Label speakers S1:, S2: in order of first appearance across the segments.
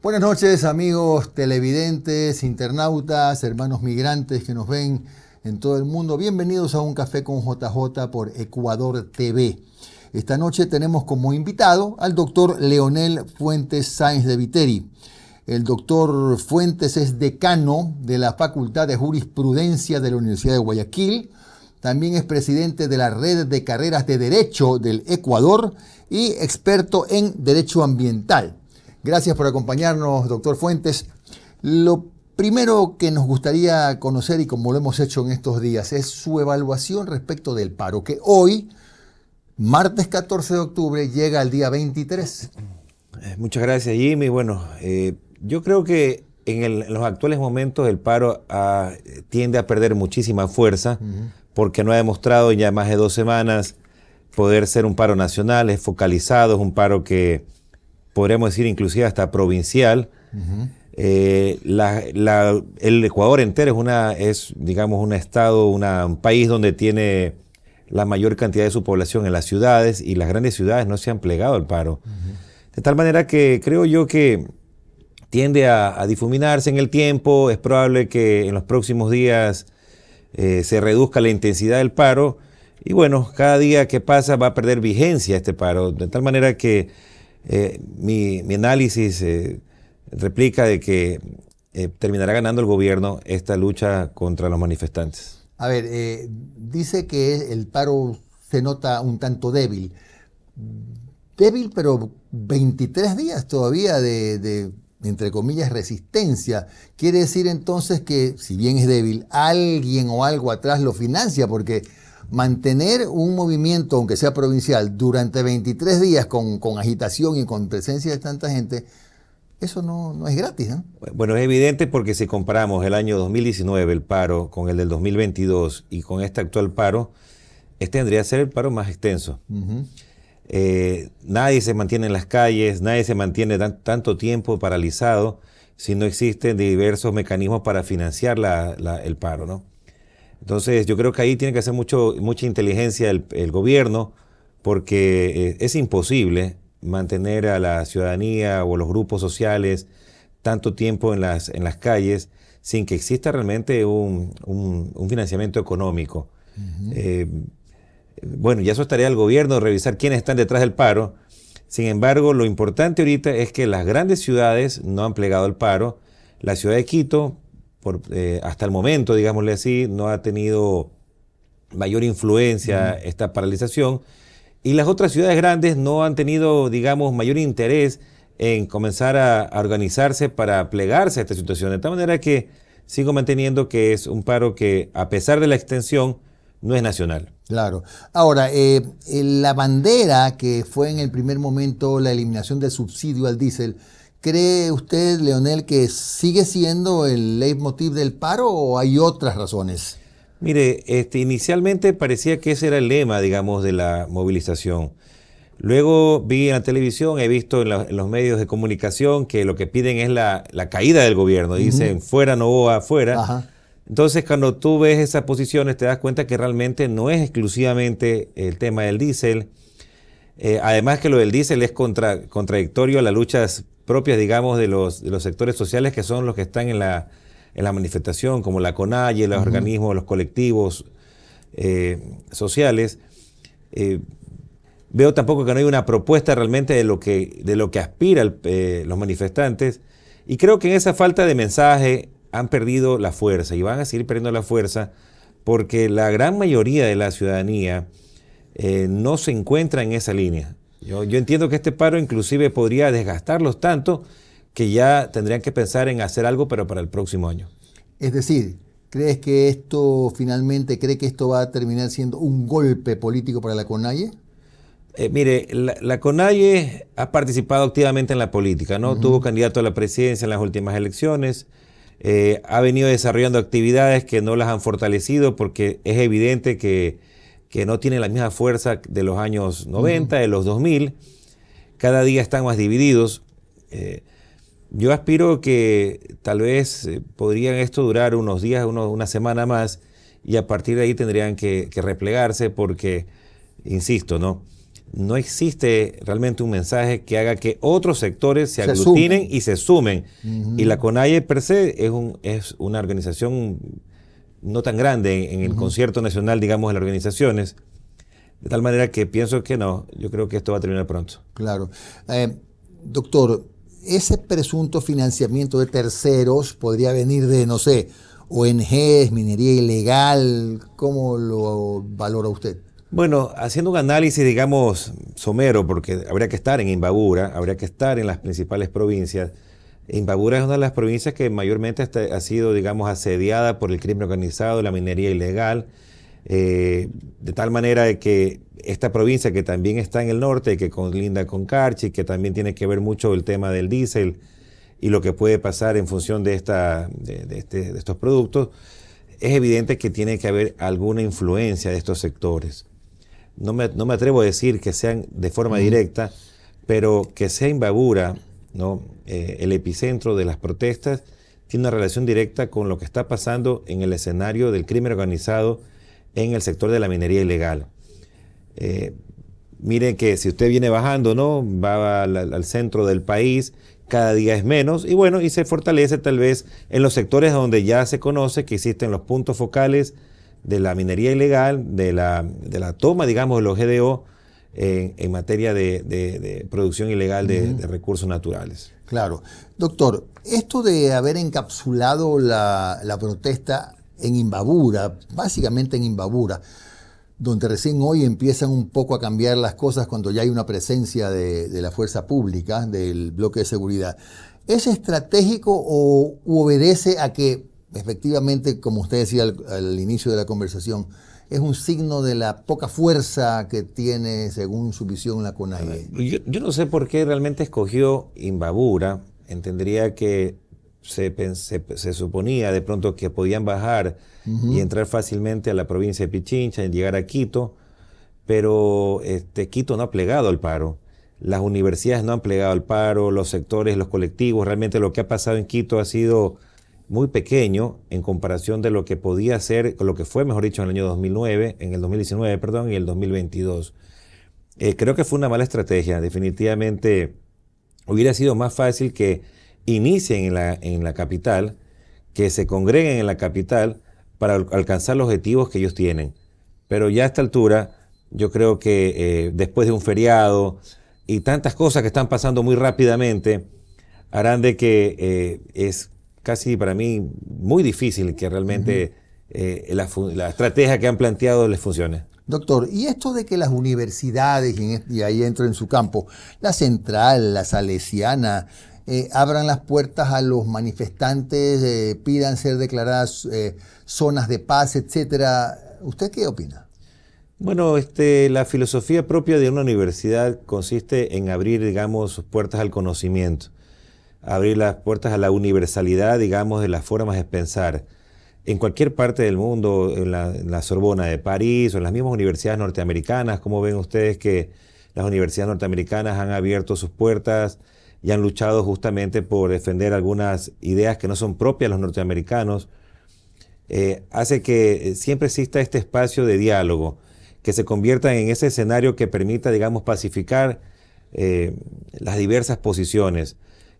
S1: Buenas noches, amigos televidentes, internautas, hermanos migrantes que nos ven en todo el mundo. Bienvenidos a Un Café con JJ por Ecuador TV. Esta noche tenemos como invitado al doctor Leonel Fuentes Sáenz de Viteri. El doctor Fuentes es decano de la Facultad de Jurisprudencia de la Universidad de Guayaquil. También es presidente de la Red de Carreras de Derecho del Ecuador y experto en Derecho Ambiental. Gracias por acompañarnos, doctor Fuentes. Lo primero que nos gustaría conocer, y como lo hemos hecho en estos días, es su evaluación respecto del paro, que hoy, martes 14 de octubre, llega al día 23.
S2: Muchas gracias, Jimmy. Bueno, yo creo que en los actuales momentos el paro tiende a perder muchísima fuerza, porque no ha demostrado en ya más de 2 semanas poder ser un paro nacional, es focalizado, es un paro que podríamos decir inclusive hasta provincial. El Ecuador entero es digamos, un estado, un país donde tiene la mayor cantidad de su población en las ciudades, y las grandes ciudades no se han plegado al paro. De tal manera que creo yo que tiende a difuminarse en el tiempo. Es probable que en los próximos días se reduzca la intensidad del paro, y bueno, cada día que pasa va a perder vigencia este paro, de tal manera que mi análisis replica de que terminará ganando el gobierno esta lucha contra los manifestantes.
S1: A ver, dice que el paro se nota un tanto débil. Débil, pero 23 días todavía de entre comillas, resistencia. Quiere decir entonces que, si bien es débil, alguien o algo atrás lo financia, porque mantener un movimiento, aunque sea provincial, durante 23 días con agitación y con presencia de tanta gente, eso no es gratis, ¿no?
S2: Bueno, es evidente, porque si comparamos el año 2019, el paro, con el del 2022 y con este actual paro, este tendría que ser el paro más extenso. Nadie se mantiene en las calles, nadie se mantiene tanto tiempo paralizado si no existen diversos mecanismos para financiar el paro, ¿no? Entonces yo creo que ahí tiene que hacer mucha inteligencia el gobierno, porque es imposible mantener a la ciudadanía o los grupos sociales tanto tiempo en las calles sin que exista realmente un financiamiento económico. Bueno, ya eso estaría al gobierno revisar quiénes están detrás del paro. Sin embargo, lo importante ahorita es que las grandes ciudades no han plegado al paro. La ciudad de Quito, hasta el momento, digámosle así, no ha tenido mayor influencia esta paralización, y las otras ciudades grandes no han tenido, digamos, mayor interés en comenzar a organizarse para plegarse a esta situación. De tal manera que sigo manteniendo que es un paro que, a pesar de la extensión, no es nacional.
S1: Claro. Ahora, la bandera que fue en el primer momento la eliminación del subsidio al diésel, ¿cree usted, Leonel, que sigue siendo el leitmotiv del paro o hay otras razones?
S2: Mire, inicialmente parecía que ese era el lema, digamos, de la movilización. Luego vi en la televisión, he visto en los medios de comunicación que lo que piden es la caída del gobierno. Dicen, fuera Noboa, fuera.
S1: Ajá.
S2: Entonces, cuando tú ves esas posiciones, te das cuenta que realmente no es exclusivamente el tema del diésel. Además que lo del diésel es contradictorio a las luchas propias, digamos, de los sectores sociales, que son los que están en la manifestación, como la CONAIE, los organismos, los colectivos sociales. Veo tampoco que no hay una propuesta realmente de lo que aspiran los manifestantes, y creo que en esa falta de mensaje han perdido la fuerza y van a seguir perdiendo la fuerza, porque la gran mayoría de la ciudadanía no se encuentra en esa línea. Yo entiendo que este paro inclusive podría desgastarlos tanto que ya tendrían que pensar en hacer algo, pero para el próximo año.
S1: Es decir, ¿cree que esto va a terminar siendo un golpe político para la CONAIE?
S2: Mire, la CONAIE ha participado activamente en la política, ¿no? Tuvo candidato a la presidencia en las últimas elecciones. Ha venido desarrollando actividades que no las han fortalecido, porque es evidente que que no tienen la misma fuerza de los años 90, de los 2000. Cada día están más divididos. Yo aspiro que tal vez podrían esto durar unos días, una semana más, y a partir de ahí tendrían que replegarse porque, insisto, no existe realmente un mensaje que haga que otros sectores se aglutinen y se sumen. Y la CONAIE per se es una organización no tan grande en el concierto nacional, digamos, de las organizaciones, de tal manera que pienso que no, yo creo que esto va a terminar pronto.
S1: Claro. Doctor, ese presunto financiamiento de terceros podría venir de, no sé, ONGs, minería ilegal. ¿Cómo lo valora usted?
S2: Bueno, haciendo un análisis, digamos, somero, porque habría que estar en Imbabura, habría que estar en las principales provincias. Imbabura es una de las provincias que mayormente ha sido, digamos, asediada por el crimen organizado, la minería ilegal, de tal manera de que esta provincia, que también está en el norte, que colinda con Carchi, que también tiene que ver mucho el tema del diésel y lo que puede pasar en función de estos productos, es evidente que tiene que haber alguna influencia de estos sectores. No me atrevo a decir que sean de forma directa, pero que sea Imbabura, ¿no? El epicentro de las protestas, tiene una relación directa con lo que está pasando en el escenario del crimen organizado en el sector de la minería ilegal. Miren que si usted viene bajando, ¿no? Va al centro del país, cada día es menos, y bueno, y se fortalece tal vez en los sectores donde ya se conoce que existen los puntos focales de la minería ilegal, de la toma, digamos, de los GDO en materia de producción ilegal de recursos naturales.
S1: Claro. Doctor, esto de haber encapsulado la protesta en Imbabura, básicamente en Imbabura, donde recién hoy empiezan un poco a cambiar las cosas cuando ya hay una presencia de la fuerza pública, del bloque de seguridad, ¿es estratégico o obedece a que efectivamente, como usted decía al inicio de la conversación, es un signo de la poca fuerza que tiene, según su visión, la CONAIE?
S2: Yo no sé por qué realmente escogió Imbabura. Entendería que se suponía de pronto que podían bajar y entrar fácilmente a la provincia de Pichincha y llegar a Quito, pero Quito no ha plegado al paro. Las universidades no han plegado al paro, los sectores, los colectivos. Realmente lo que ha pasado en Quito ha sido muy pequeño en comparación de lo que podía ser, lo que fue, mejor dicho, en el año 2009, en el 2019, perdón, y el 2022. Creo que fue una mala estrategia. Definitivamente hubiera sido más fácil que inicien en la capital, que se congreguen en la capital para alcanzar los objetivos que ellos tienen. Pero ya a esta altura, yo creo que después de un feriado y tantas cosas que están pasando muy rápidamente, harán de que es casi para mí muy difícil que realmente la estrategia que han planteado les funcione.
S1: Doctor, y esto de que las universidades, y ahí entro en su campo, la Central, la Salesiana, abran las puertas a los manifestantes, pidan ser declaradas zonas de paz, etcétera, ¿usted qué opina?
S2: Bueno, la filosofía propia de una universidad consiste en abrir, digamos, sus puertas al conocimiento, abrir las puertas a la universalidad, digamos, de las formas de pensar. En cualquier parte del mundo, en la Sorbona de París o en las mismas universidades norteamericanas, como ven ustedes que las universidades norteamericanas han abierto sus puertas y han luchado justamente por defender algunas ideas que no son propias de los norteamericanos, hace que siempre exista este espacio de diálogo, que se convierta en ese escenario que permita, digamos, pacificar las diversas posiciones.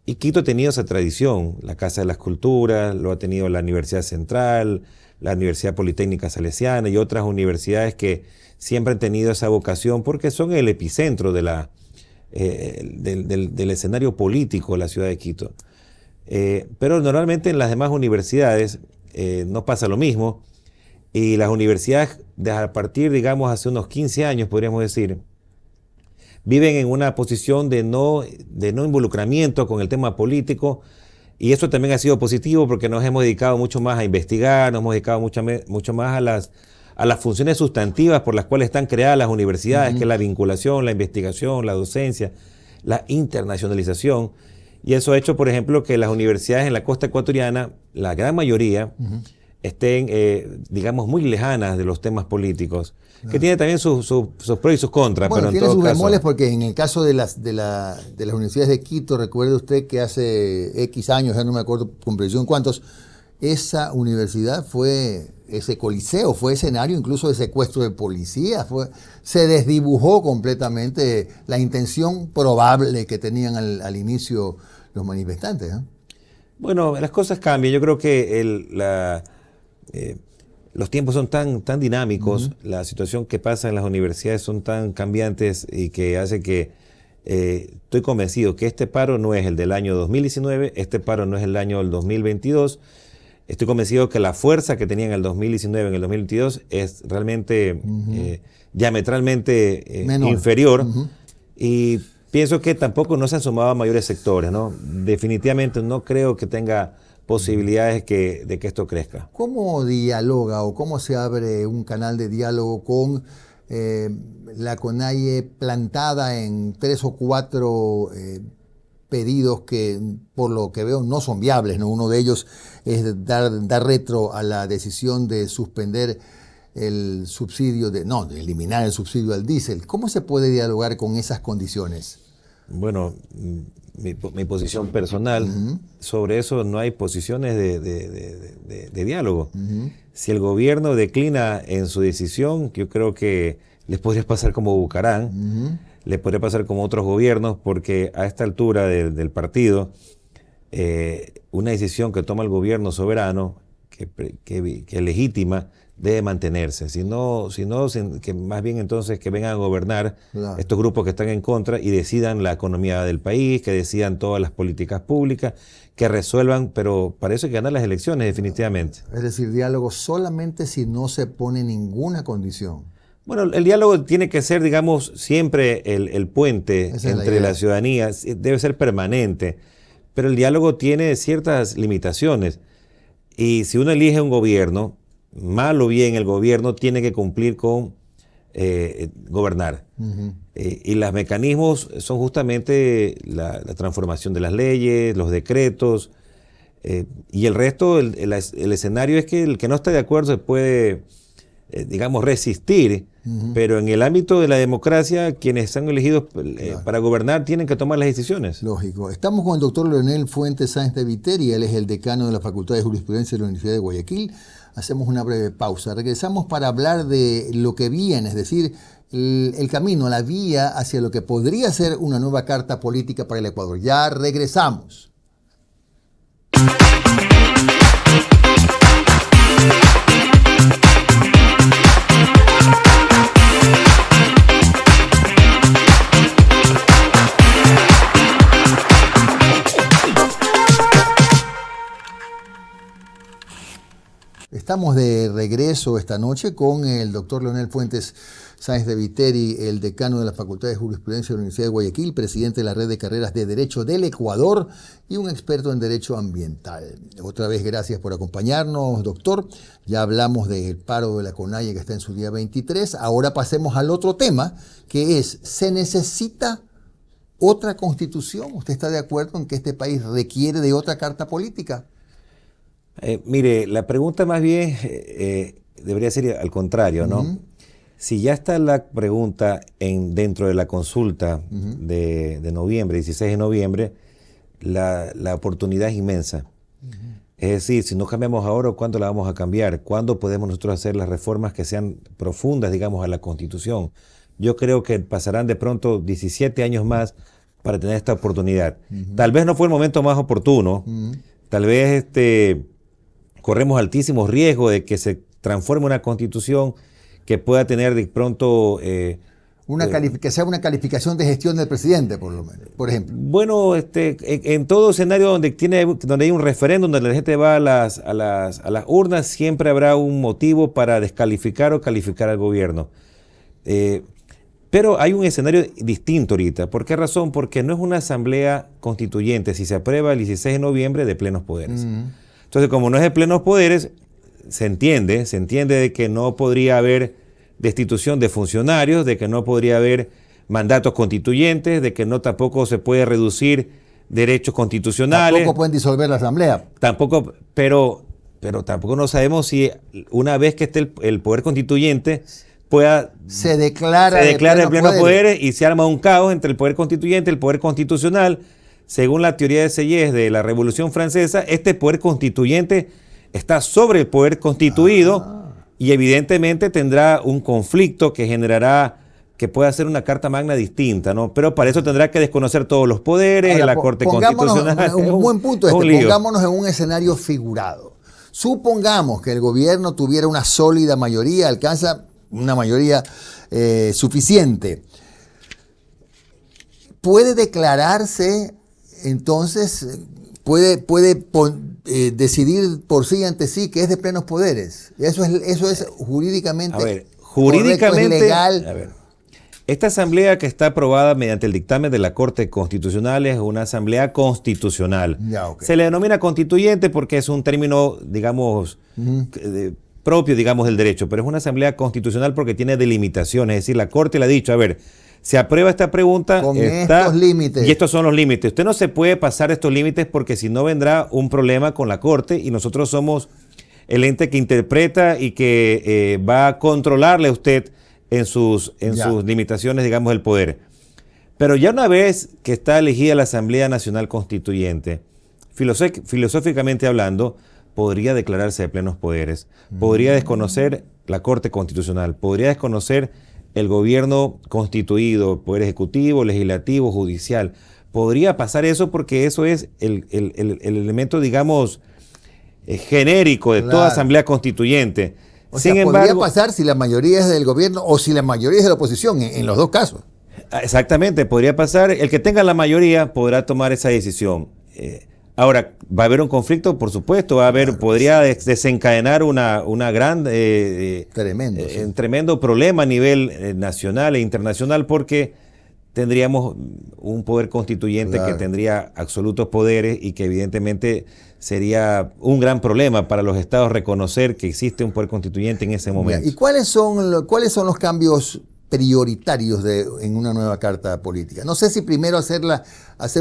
S2: Y Quito ha tenido esa tradición, la Casa de las Culturas, lo ha tenido la Universidad Central, la Universidad Politécnica Salesiana y otras universidades que siempre han tenido esa vocación porque son el epicentro del escenario político de la ciudad de Quito. Pero normalmente en las demás universidades no pasa lo mismo y las universidades, a partir, digamos, hace unos 15 años, podríamos decir, viven en una posición de no involucramiento con el tema político y eso también ha sido positivo porque nos hemos dedicado mucho más a investigar, nos hemos dedicado mucho más a las funciones sustantivas por las cuales están creadas las universidades, que es la vinculación, la investigación, la docencia, la internacionalización. Y eso ha hecho, por ejemplo, que las universidades en la costa ecuatoriana, la gran mayoría, estén, digamos, muy lejanas de los temas políticos, que tiene también sus pros y sus contras.
S1: Bueno,
S2: pero
S1: tiene
S2: en todo
S1: sus
S2: caso,
S1: bemoles porque en el caso de las universidades de Quito, recuerde usted que hace X años, ya no me acuerdo con precisión cuántos, esa universidad ese coliseo fue escenario incluso de secuestro de policías, se desdibujó completamente la intención probable que tenían al inicio los manifestantes, ¿eh?
S2: Bueno, las cosas cambian. Yo creo que los tiempos son tan dinámicos, la situación que pasa en las universidades son tan cambiantes y que hace que estoy convencido que este paro no es el del año 2019, este paro no es el año del 2022. Estoy convencido que la fuerza que tenía en el 2019, en el 2022, es realmente diametralmente inferior. Y pienso que tampoco no se han sumado a mayores sectores, ¿no? Definitivamente no creo que tenga posibilidades de que esto crezca.
S1: ¿Cómo dialoga o cómo se abre un canal de diálogo con la CONAIE plantada en 3 o 4 pedidos que, por lo que veo, no son viables, ¿no? Uno de ellos es dar retro a la decisión de suspender el subsidio, de eliminar el subsidio al diésel? ¿Cómo se puede dialogar con esas condiciones?
S2: Bueno, mi posición personal, sobre eso no hay posiciones de diálogo. Si el gobierno declina en su decisión, yo creo que les podría pasar como Bucarán, les podría pasar como otros gobiernos, porque a esta altura del partido, una decisión que toma el gobierno soberano, que es legítima, debe mantenerse. Si no, que más bien entonces que vengan a gobernar estos grupos que están en contra y decidan la economía del país, que decidan todas las políticas públicas, que resuelvan, pero para eso hay que ganar las elecciones definitivamente.
S1: Es decir, diálogo solamente si no se pone ninguna condición.
S2: Bueno, el diálogo tiene que ser, digamos, siempre el puente entre la ciudadanía, debe ser permanente, pero el diálogo tiene ciertas limitaciones. Y si uno elige un gobierno, mal o bien el gobierno tiene que cumplir con gobernar. Y los mecanismos son justamente la transformación de las leyes, los decretos, y el resto, el escenario es que el que no está de acuerdo se puede, digamos, resistir, pero en el ámbito de la democracia, quienes están elegidos para gobernar tienen que tomar las decisiones.
S1: Lógico. Estamos con el doctor Leonel Fuentes Sáenz de Viteri, él es el decano de la Facultad de Jurisprudencia de la Universidad de Guayaquil. Hacemos una breve pausa. Regresamos para hablar de lo que viene, es decir, el camino, la vía hacia lo que podría ser una nueva carta política para el Ecuador. Ya regresamos. Estamos de regreso esta noche con el doctor Leonel Fuentes Sáenz de Viteri, el decano de la Facultad de Jurisprudencia de la Universidad de Guayaquil, presidente de la Red de Carreras de Derecho del Ecuador y un experto en Derecho Ambiental. Otra vez, gracias por acompañarnos, doctor. Ya hablamos del paro de la CONAIE que está en su día 23. Ahora pasemos al otro tema, que es, ¿se necesita otra constitución? ¿Usted está de acuerdo en que este país requiere de otra carta política?
S2: Mire, la pregunta más bien debería ser al contrario, ¿no? Si ya está la pregunta dentro de la consulta de noviembre, 16 de noviembre, la oportunidad es inmensa. Es decir, si no cambiamos ahora, ¿cuándo la vamos a cambiar? ¿Cuándo podemos nosotros hacer las reformas que sean profundas, digamos, a la Constitución? Yo creo que pasarán de pronto 17 años más para tener esta oportunidad. Tal vez no fue el momento más oportuno, tal vez corremos altísimos riesgos de que se transforme una constitución que pueda tener de pronto...
S1: que sea una calificación de gestión del presidente, por lo menos, por ejemplo.
S2: Bueno, en todo escenario donde hay un referéndum, donde la gente va a las urnas, siempre habrá un motivo para descalificar o calificar al gobierno. Pero hay un escenario distinto ahorita. ¿Por qué razón? Porque no es una asamblea constituyente, si se aprueba el 16 de noviembre, de plenos poderes. Entonces, como no es de plenos poderes, se entiende de que no podría haber destitución de funcionarios, de que no podría haber mandatos constituyentes, de que no tampoco se puede reducir derechos constitucionales.
S1: Tampoco pueden disolver la asamblea.
S2: Tampoco, pero pero tampoco no sabemos si una vez que esté el poder constituyente
S1: se declara
S2: de plenos poderes y se arma un caos entre el poder constituyente y el poder constitucional. Según la teoría de Sieyès de la Revolución Francesa, este poder constituyente está sobre el poder constituido y evidentemente tendrá un conflicto que generará que pueda ser una carta magna distinta, ¿no? Pero para eso tendrá que desconocer todos los poderes. Ahora, la Corte Constitucional.
S1: Un buen punto pongámonos en un escenario figurado. Supongamos que el gobierno tuviera una sólida mayoría, alcanza una mayoría suficiente. ¿Puede declararse, entonces, puede decidir por sí ante sí que es de plenos poderes? Eso es jurídicamente.
S2: A ver, jurídicamente
S1: correcto, es legal.
S2: A ver, esta asamblea que está aprobada mediante el dictamen de la Corte Constitucional es una asamblea constitucional. Se le denomina constituyente porque es un término, digamos, propio, digamos, del derecho, pero es una asamblea constitucional porque tiene delimitaciones. Es decir, la Corte le ha dicho, a ver, se aprueba esta pregunta
S1: con estos límites.
S2: Y estos son los límites. Usted no se puede pasar estos límites porque si no vendrá un problema con la Corte y nosotros somos el ente que interpreta y que va a controlarle a usted en sus limitaciones, digamos, del poder. Pero ya una vez que está elegida la Asamblea Nacional Constituyente, filosóficamente hablando, podría declararse de plenos poderes, podría desconocer la Corte Constitucional, podría desconocer el gobierno constituido, poder ejecutivo, legislativo, judicial. Podría pasar eso porque eso es el elemento, digamos, genérico de toda asamblea constituyente.
S1: Sin embargo, podría pasar si la mayoría es del gobierno o si la mayoría es de la oposición, en los dos casos.
S2: Exactamente, podría pasar. El que tenga la mayoría podrá tomar esa decisión. Ahora, ¿va a haber un conflicto? Por supuesto, podría desencadenar una gran, un tremendo problema a nivel nacional e internacional porque tendríamos un poder constituyente que tendría absolutos poderes y que evidentemente sería un gran problema para los estados reconocer que existe un poder constituyente en ese momento.
S1: ¿Y cuáles son los cambios prioritarios en una nueva carta política? No sé si primero hacer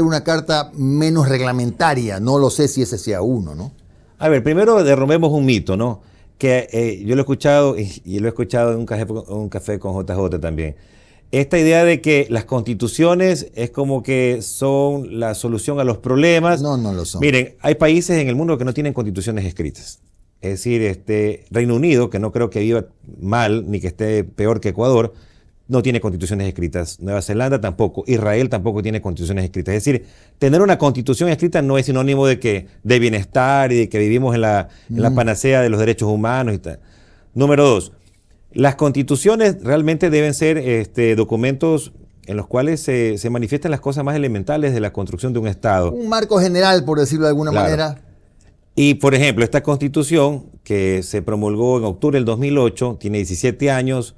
S1: una carta menos reglamentaria, no lo sé si ese sea uno, ¿no?
S2: A ver, primero derrumbemos un mito, ¿no? Que yo lo he escuchado y lo he escuchado en un café con JJ también. Esta idea de que las constituciones es como que son la solución a los problemas.
S1: No lo son.
S2: Miren, hay países en el mundo que no tienen constituciones escritas. Es decir, Reino Unido, que no creo que viva mal ni que esté peor que Ecuador, no tiene constituciones escritas. Nueva Zelanda tampoco. Israel tampoco tiene constituciones escritas. Es decir, tener una constitución escrita no es sinónimo de bienestar y de que vivimos en la panacea de los derechos humanos y tal. Número 2. Las constituciones realmente deben ser documentos en los cuales se manifiestan las cosas más elementales de la construcción de un Estado.
S1: Un marco general, por decirlo de alguna manera.
S2: Y, por ejemplo, esta constitución que se promulgó en octubre del 2008, tiene 17 años,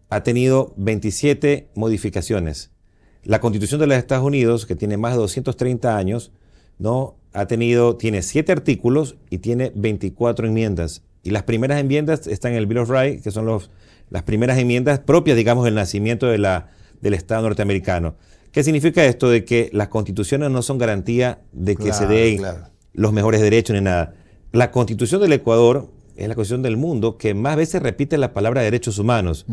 S2: ha tenido 27 modificaciones. La Constitución de los Estados Unidos, que tiene más de 230 años, ¿no? Tiene 7 artículos y tiene 24 enmiendas. Y las primeras enmiendas están en el Bill of Rights, que son las primeras enmiendas propias, digamos, del nacimiento del Estado norteamericano. ¿Qué significa esto? De que las constituciones no son garantía de que se den los mejores derechos ni nada. La Constitución del Ecuador es la Constitución del mundo que más veces repite la palabra derechos humanos.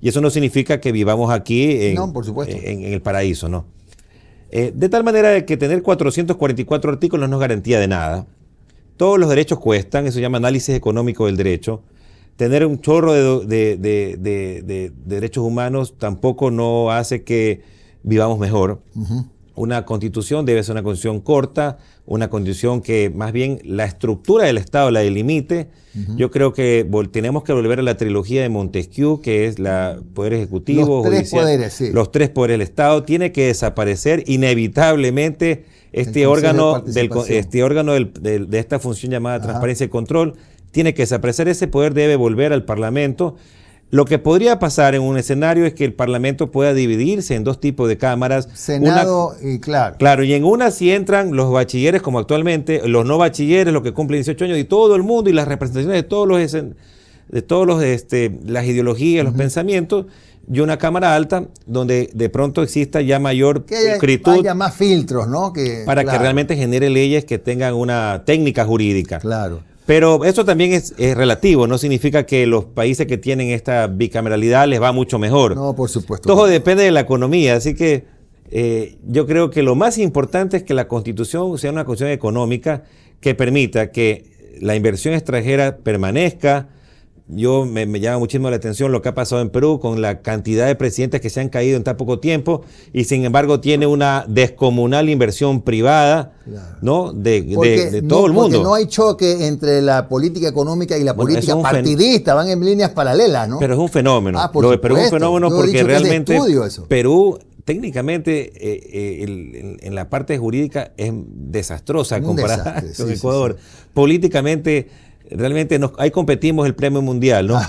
S2: Y eso no significa que vivamos aquí en el paraíso, ¿no? De tal manera de que tener 444 artículos no es garantía de nada. Todos los derechos cuestan, eso se llama análisis económico del derecho. Tener un chorro de derechos humanos tampoco no hace que vivamos mejor. Una constitución debe ser una constitución corta, una constitución que más bien la estructura del Estado la delimite. Yo creo que tenemos que volver a la trilogía de Montesquieu, que es la poder ejecutivo, judicial, los 3 poderes del Estado. Tiene que desaparecer inevitablemente este órgano de esta función llamada transparencia y control. Tiene que desaparecer, ese poder debe volver al Parlamento. Lo que podría pasar en un escenario es que el Parlamento pueda dividirse en 2 tipos de cámaras.
S1: Senado y claro.
S2: Claro, y en una sí entran los bachilleres como actualmente, los no bachilleres, los que cumplen 18 años y todo el mundo y las representaciones de todos las ideologías, los pensamientos, y una cámara alta donde de pronto exista ya mayor
S1: pulcritud. Que haya más filtros, ¿no?
S2: Para que realmente genere leyes que tengan una técnica jurídica.
S1: Claro.
S2: Pero esto también es relativo, no significa que los países que tienen esta bicameralidad les va mucho mejor.
S1: No, por supuesto.
S2: Todo depende de la economía, así que yo creo que lo más importante es que la Constitución sea una constitución económica que permita que la inversión extranjera permanezca. Me llama muchísimo la atención lo que ha pasado en Perú con la cantidad de presidentes que se han caído en tan poco tiempo y sin embargo tiene una descomunal inversión privada, claro, ¿no? de todo el mundo.
S1: Porque no hay choque entre la política económica y la política partidista, van en líneas paralelas, ¿no?
S2: Pero es un fenómeno.
S1: Pero
S2: es un fenómeno porque realmente
S1: Perú
S2: técnicamente en la parte jurídica es desastrosa comparada con Ecuador. Sí. Políticamente realmente ahí competimos el premio mundial, ¿no?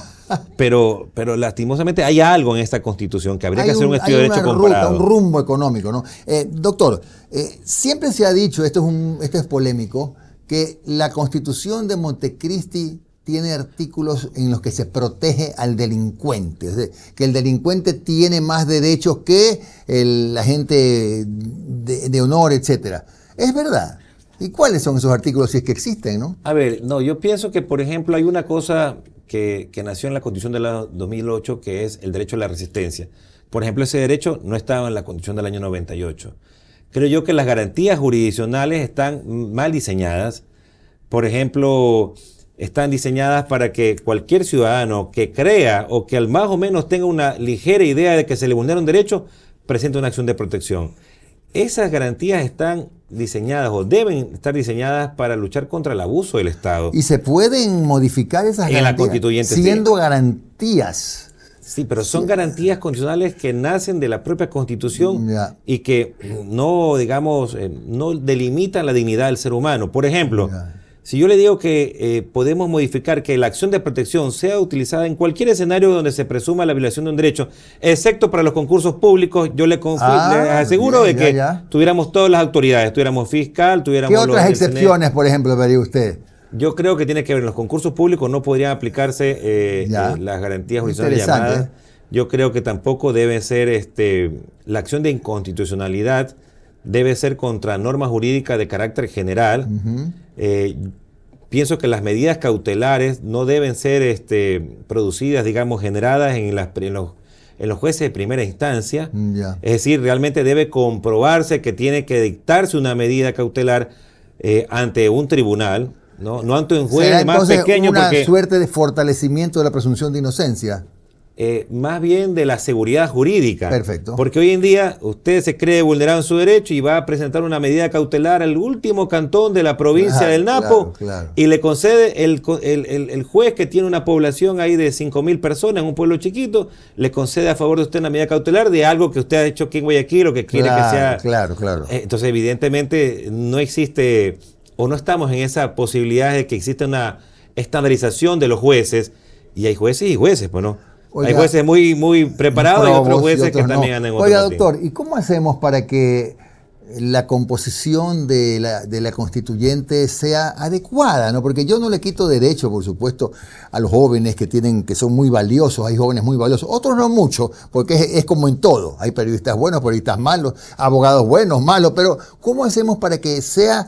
S2: Pero lastimosamente hay algo en esta Constitución que habría que hacer un estudio de derecho comparado.
S1: Un rumbo económico, ¿no? Doctor, siempre se ha dicho, esto es polémico, que la Constitución de Montecristi tiene artículos en los que se protege al delincuente, es decir, que el delincuente tiene más derechos que la gente de honor, etcétera. ¿Es verdad? ¿Y cuáles son esos artículos si es que existen, no?
S2: A ver, no, yo pienso que, por ejemplo, hay una cosa que nació en la Constitución del año 2008, que es el derecho a la resistencia. Por ejemplo, ese derecho no estaba en la Constitución del año 98. Creo yo que las garantías jurisdiccionales están mal diseñadas. Por ejemplo, están diseñadas para que cualquier ciudadano que crea o que al más o menos tenga una ligera idea de que se le vulnera un derecho, presente una acción de protección. Esas garantías están diseñadas o deben estar diseñadas para luchar contra el abuso del Estado.
S1: ¿Y se pueden modificar esas garantías?
S2: La constituyente,
S1: siendo garantías.
S2: Sí, pero son garantías constitucionales que nacen de la propia Constitución y que no, digamos, no delimitan la dignidad del ser humano. Por ejemplo, si yo le digo que podemos modificar que la acción de protección sea utilizada en cualquier escenario donde se presuma la violación de un derecho, excepto para los concursos públicos, yo le aseguro de que tuviéramos todas las autoridades, tuviéramos fiscal, tuviéramos...
S1: ¿Qué otras excepciones, por ejemplo, vería usted?
S2: Yo creo que tiene que ver, en los concursos públicos no podrían aplicarse las garantías jurisdiccionales llamadas. Yo creo que tampoco debe ser la acción de inconstitucionalidad, debe ser contra normas jurídicas de carácter general. Pienso que las medidas cautelares no deben ser producidas, digamos, generadas en los jueces de primera instancia. Es decir, realmente debe comprobarse que tiene que dictarse una medida cautelar ante un tribunal, no ante un juez más pequeño.
S1: Una suerte de fortalecimiento de la presunción de inocencia.
S2: Más bien de la seguridad jurídica.
S1: Perfecto.
S2: Porque hoy en día usted se cree vulnerado en su derecho y va a presentar una medida cautelar al último cantón de la provincia del Napo, y le concede el juez que tiene una población ahí de 5.000 personas en un pueblo chiquito, le concede a favor de usted una medida cautelar de algo que usted ha hecho aquí en Guayaquil o que quiere que sea.
S1: Claro.
S2: Entonces, evidentemente, no existe o no estamos en esa posibilidad de que exista una estandarización de los jueces, y hay jueces y jueces, pues no. Oiga, hay jueces muy preparados y otros jueces que también andan en otro
S1: Oiga, doctor, ¿y cómo hacemos para que la composición de la constituyente sea adecuada, ¿no? Porque yo no le quito derecho, por supuesto, a los jóvenes que son muy valiosos, hay jóvenes muy valiosos, otros no mucho, porque es como en todo, hay periodistas buenos, periodistas malos, abogados buenos, malos, pero ¿cómo hacemos para que sea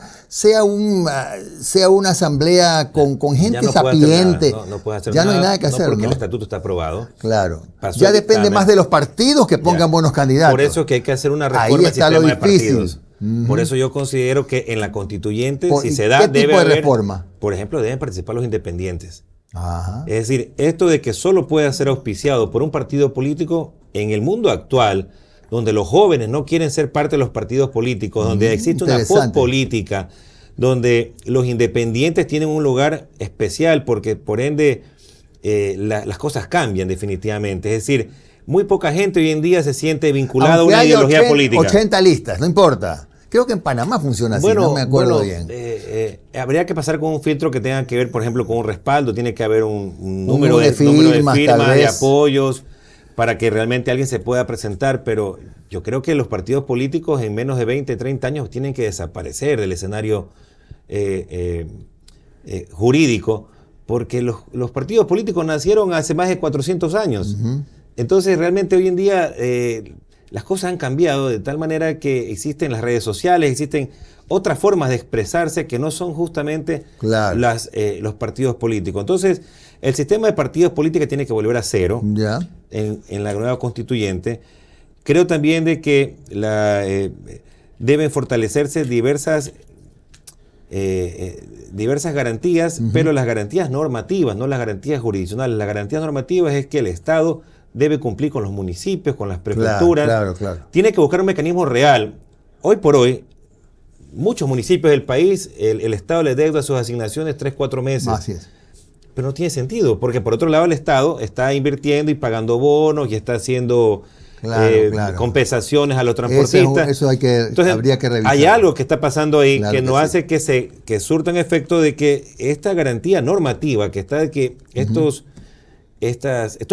S1: una asamblea con gente sapiente?
S2: No puede hacer
S1: ya
S2: nada,
S1: no hay nada que hacer,
S2: porque
S1: ¿no?
S2: el estatuto está aprobado.
S1: Claro. Ya depende más de los partidos que pongan buenos candidatos.
S2: Por eso es que hay que hacer una reforma del sistema de partidos. Por eso yo considero que en la constituyente, si se da, debe haber reforma. Por ejemplo, deben participar los independientes.
S1: Ajá.
S2: Es decir, esto de que solo pueda ser auspiciado por un partido político en el mundo actual, donde los jóvenes no quieren ser parte de los partidos políticos, donde existe una pospolítica, donde los independientes tienen un lugar especial porque por ende las cosas cambian definitivamente. Es decir, muy poca gente hoy en día se siente vinculada a una ideología política.
S1: 80 listas, no importa. Creo que en Panamá funciona así, no me acuerdo bien.
S2: Habría que pasar con un filtro que tenga que ver, por ejemplo, con un respaldo. Tiene que haber un número de firmas, de apoyos, para que realmente alguien se pueda presentar. Pero yo creo que los partidos políticos en menos de 20, 30 años tienen que desaparecer del escenario jurídico, porque los partidos políticos nacieron hace más de 400 años. Entonces, realmente hoy en día las cosas han cambiado de tal manera que existen las redes sociales, existen otras formas de expresarse que no son justamente
S1: Claro.
S2: los partidos políticos. Entonces, el sistema de partidos políticos tiene que volver a cero
S1: Ya.
S2: en la nueva constituyente. Creo también de que deben fortalecerse diversas garantías, pero las garantías normativas, no las garantías jurisdiccionales. Las garantías normativas es que el Estado debe cumplir con los municipios, con las prefecturas.
S1: Claro.
S2: Tiene que buscar un mecanismo real. Hoy por hoy, muchos municipios del país, el Estado les deuda sus asignaciones 3-4 meses.
S1: Así es.
S2: Pero no tiene sentido, porque por otro lado el Estado está invirtiendo y pagando bonos y está haciendo
S1: Claro.
S2: compensaciones a los transportistas.
S1: Eso habría que revisar.
S2: Hay algo que está pasando ahí
S1: Claro
S2: que
S1: que
S2: no
S1: sí.
S2: hace que surtan efecto de que esta garantía normativa que está de que estos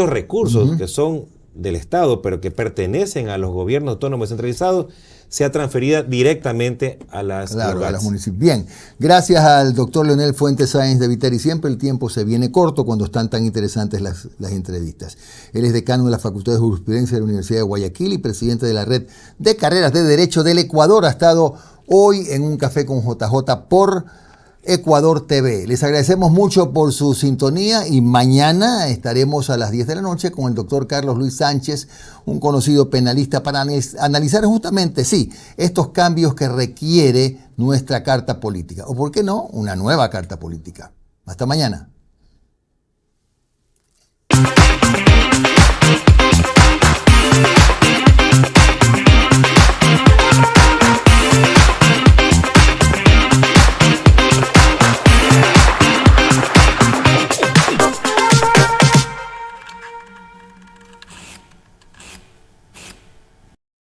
S2: recursos que son del Estado, pero que pertenecen a los gobiernos autónomos descentralizados, sea transferida directamente a las
S1: Claro, a los municipios. Bien, gracias al doctor Leonel Fuentes Sáenz de Viteri. Siempre el tiempo se viene corto cuando están tan interesantes las entrevistas. Él es decano de la Facultad de Jurisprudencia de la Universidad de Guayaquil y presidente de la Red de Carreras de Derecho del Ecuador. Ha estado hoy en un café con JJ por Ecuador TV. Les agradecemos mucho por su sintonía y mañana estaremos a las 10 de la noche con el doctor Carlos Luis Sánchez, un conocido penalista, para analizar justamente, sí, estos cambios que requiere nuestra carta política. O, ¿por qué no?, una nueva carta política. Hasta mañana.